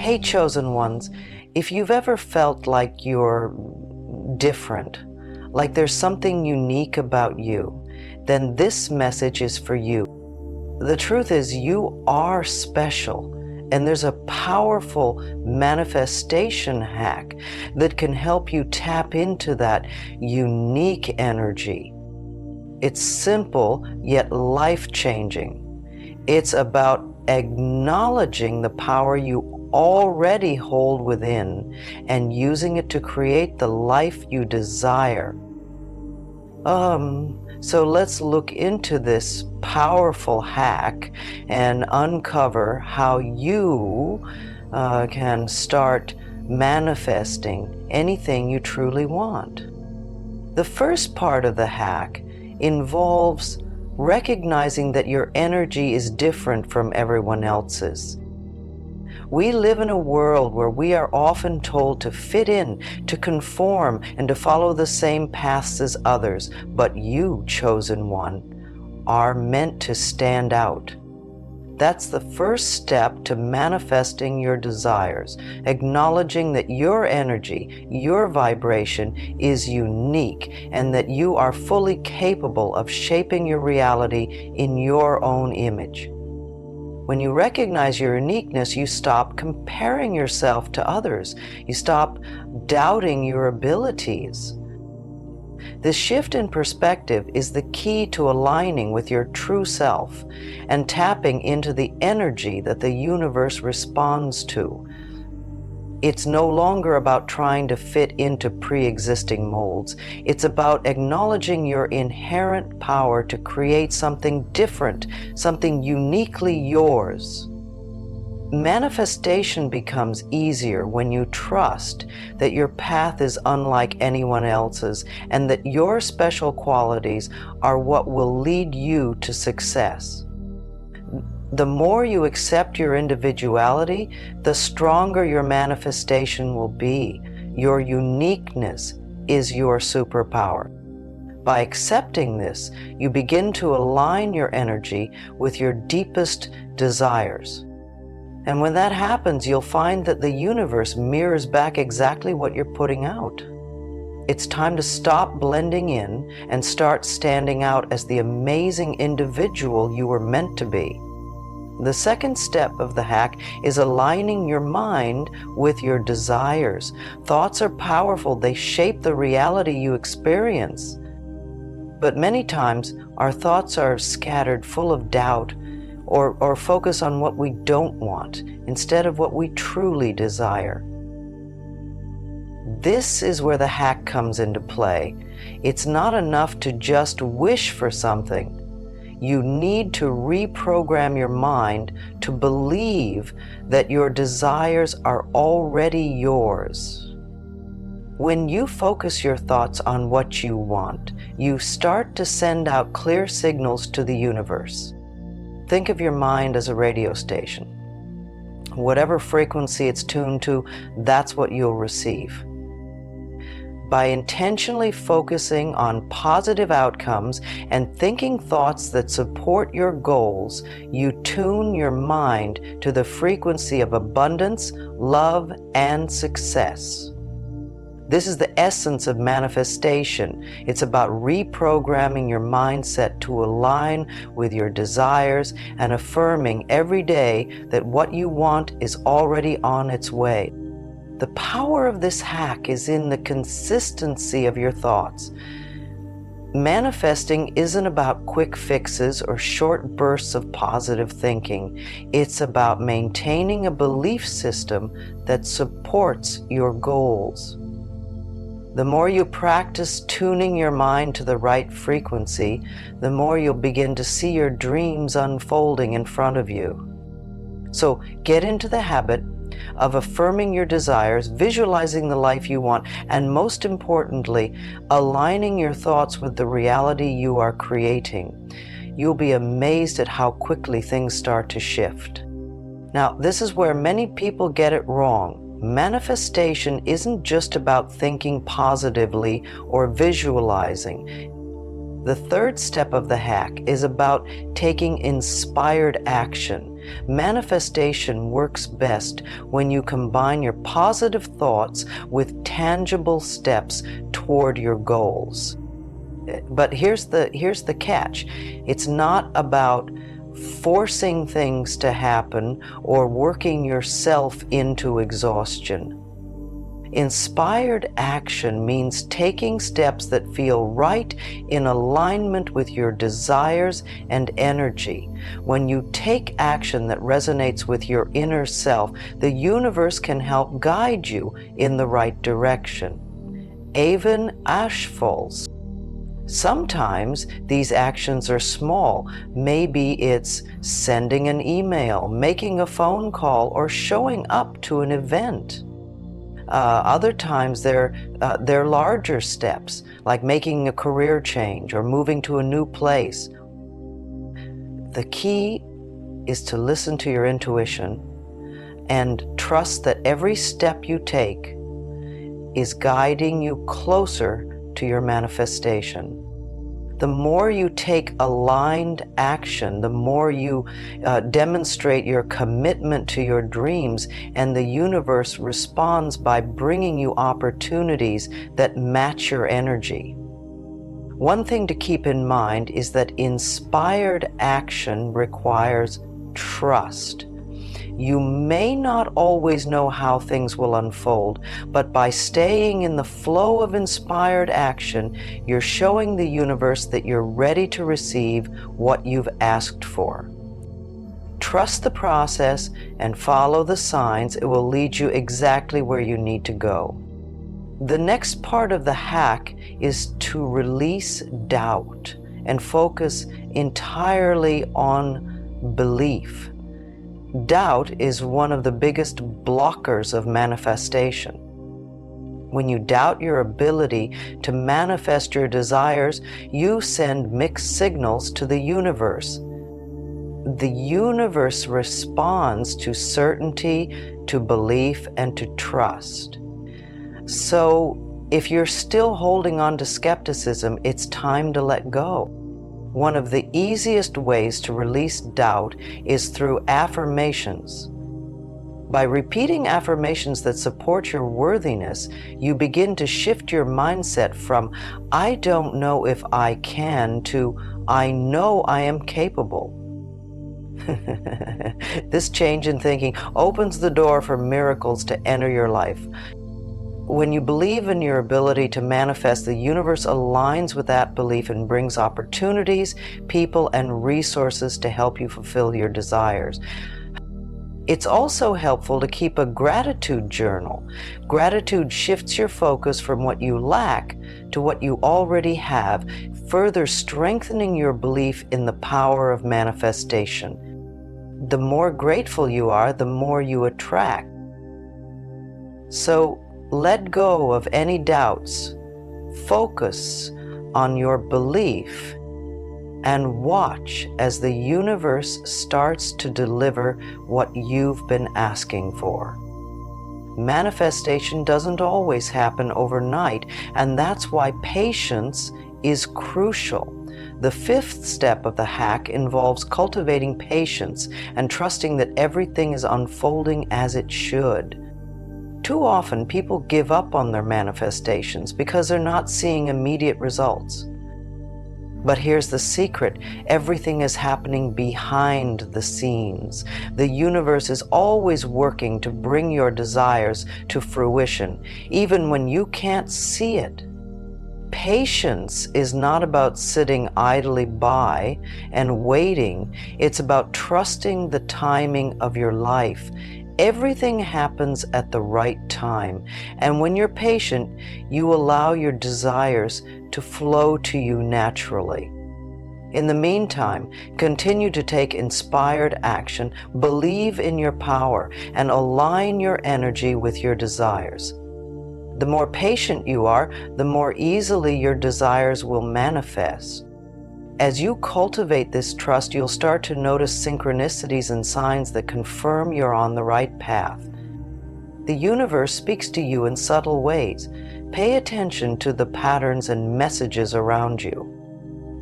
Hey, chosen ones, if you've ever felt like you're different, like there's something unique about you, then this message is for you. The truth is, you are special, and there's a powerful manifestation hack that can help you tap into that unique energy. It's simple, yet life-changing. It's about acknowledging the power you already hold within and using it to create the life you desire. So let's look into this powerful hack and uncover how you can start manifesting anything you truly want. The first part of the hack involves recognizing that your energy is different from everyone else's. We live in a world where we are often told to fit in, to conform, and to follow the same paths as others. But you, chosen one, are meant to stand out. That's the first step to manifesting your desires, acknowledging that your energy, your vibration is unique, and that you are fully capable of shaping your reality in your own image. When you recognize your uniqueness, you stop comparing yourself to others. You stop doubting your abilities. This shift in perspective is the key to aligning with your true self and tapping into the energy that the universe responds to. It's no longer about trying to fit into pre-existing molds. It's about acknowledging your inherent power to create something different, something uniquely yours. Manifestation becomes easier when you trust that your path is unlike anyone else's and that your special qualities are what will lead you to success. The more you accept your individuality, the stronger your manifestation will be. Your uniqueness is your superpower. By accepting this, you begin to align your energy with your deepest desires. And when that happens, you'll find that the universe mirrors back exactly what you're putting out. It's time to stop blending in and start standing out as the amazing individual you were meant to be. The second step of the hack is aligning your mind with your desires. Thoughts are powerful. They shape the reality you experience. But many times, our thoughts are scattered, full of doubt, or focus on what we don't want instead of what we truly desire. This is where the hack comes into play. It's not enough to just wish for something. You need to reprogram your mind to believe that your desires are already yours. When you focus your thoughts on what you want, you start to send out clear signals to the universe. Think of your mind as a radio station. Whatever frequency it's tuned to, that's what you'll receive. By intentionally focusing on positive outcomes and thinking thoughts that support your goals, you tune your mind to the frequency of abundance, love, and success. This is the essence of manifestation. It's about reprogramming your mindset to align with your desires and affirming every day that what you want is already on its way. The power of this hack is in the consistency of your thoughts. Manifesting isn't about quick fixes or short bursts of positive thinking. It's about maintaining a belief system that supports your goals. The more you practice tuning your mind to the right frequency, the more you'll begin to see your dreams unfolding in front of you. So get into the habit of affirming your desires, visualizing the life you want, and most importantly, aligning your thoughts with the reality you are creating. You'll be amazed at how quickly things start to shift. Now, this is where many people get it wrong. Manifestation isn't just about thinking positively or visualizing. The third step of the hack is about taking inspired action. Manifestation works best when you combine your positive thoughts with tangible steps toward your goals. But here's the catch. It's not about forcing things to happen or working yourself into exhaustion. Inspired action means taking steps that feel right in alignment with your desires and energy. When you take action that resonates with your inner self, the universe can help guide you in the right direction. Even ashfuls. Sometimes these actions are small. Maybe it's sending an email, making a phone call, or showing up to an event. Other times they're larger steps, like making a career change or moving to a new place. The key is to listen to your intuition and trust that every step you take is guiding you closer to your manifestation. The more you take aligned action, the more you demonstrate your commitment to your dreams, and the universe responds by bringing you opportunities that match your energy. One thing to keep in mind is that inspired action requires trust. You may not always know how things will unfold, but by staying in the flow of inspired action, you're showing the universe that you're ready to receive what you've asked for. Trust the process and follow the signs. It will lead you exactly where you need to go. The next part of the hack is to release doubt and focus entirely on belief. Doubt is one of the biggest blockers of manifestation. When you doubt your ability to manifest your desires, you send mixed signals to the universe. The universe responds to certainty, to belief, and to trust. So, if you're still holding on to skepticism, it's time to let go. One of the easiest ways to release doubt is through affirmations. By repeating affirmations that support your worthiness, you begin to shift your mindset from "I don't know if I can" to "I know I am capable." This change in thinking opens the door for miracles to enter your life. When you believe in your ability to manifest, the universe aligns with that belief and brings opportunities, people, and resources to help you fulfill your desires. It's also helpful to keep a gratitude journal. Gratitude shifts your focus from what you lack to what you already have, further strengthening your belief in the power of manifestation. The more grateful you are, the more you attract. So, let go of any doubts, focus on your belief, and watch as the universe starts to deliver what you've been asking for. Manifestation doesn't always happen overnight, and that's why patience is crucial. The fifth step of the hack involves cultivating patience and trusting that everything is unfolding as it should. Too often, people give up on their manifestations because they're not seeing immediate results. But here's the secret: everything is happening behind the scenes. The universe is always working to bring your desires to fruition, even when you can't see it. Patience is not about sitting idly by and waiting. It's about trusting the timing of your life. Everything happens at the right time, and when you're patient, you allow your desires to flow to you naturally. In the meantime, continue to take inspired action, believe in your power, and align your energy with your desires. The more patient you are, the more easily your desires will manifest. As you cultivate this trust, you'll start to notice synchronicities and signs that confirm you're on the right path. The universe speaks to you in subtle ways. Pay attention to the patterns and messages around you.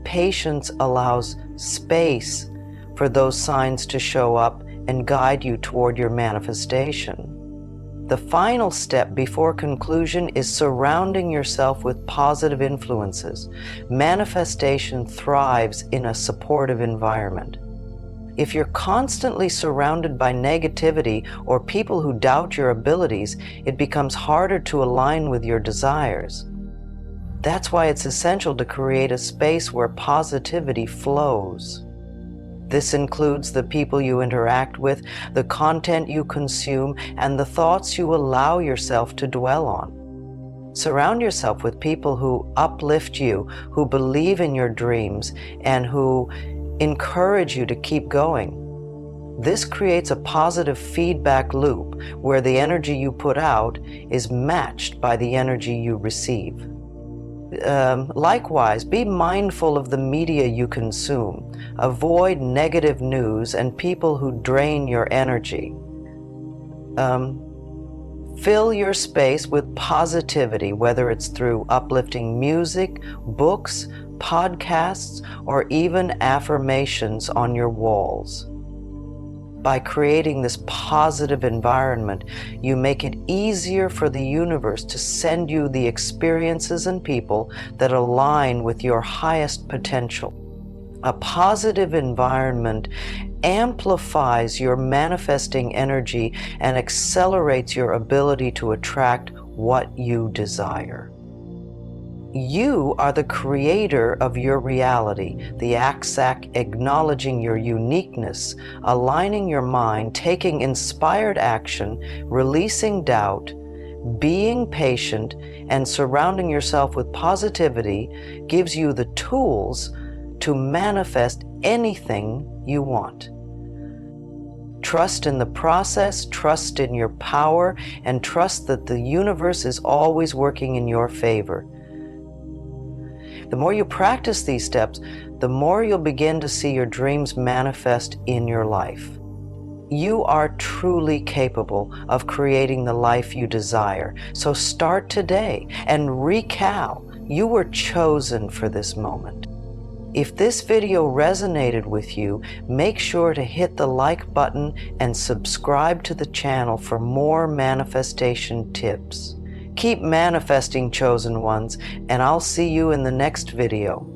patience allows space for those signs to show up and guide you toward your manifestation. The final step before conclusion is surrounding yourself with positive influences. Manifestation thrives in a supportive environment. If you're constantly surrounded by negativity or people who doubt your abilities, it becomes harder to align with your desires. That's why it's essential to create a space where positivity flows. This includes the people you interact with, the content you consume, and the thoughts you allow yourself to dwell on. Surround yourself with people who uplift you, who believe in your dreams, and who encourage you to keep going. This creates a positive feedback loop where the energy you put out is matched by the energy you receive. Likewise, be mindful of the media you consume. Avoid negative news and people who drain your energy. Fill your space with positivity, whether it's through uplifting music, books, podcasts, or even affirmations on your walls. By creating this positive environment, you make it easier for the universe to send you the experiences and people that align with your highest potential. A positive environment amplifies your manifesting energy and accelerates your ability to attract what you desire. You are the creator of your reality, the ACSAC acknowledging your uniqueness, aligning your mind, taking inspired action, releasing doubt, being patient, and surrounding yourself with positivity gives you the tools to manifest anything you want. Trust in the process, trust in your power, and trust that the universe is always working in your favor. The more you practice these steps, the more you'll begin to see your dreams manifest in your life. You are truly capable of creating the life you desire. So start today and recall, you were chosen for this moment. If this video resonated with you, make sure to hit the like button and subscribe to the channel for more manifestation tips. Keep manifesting, chosen ones, and I'll see you in the next video.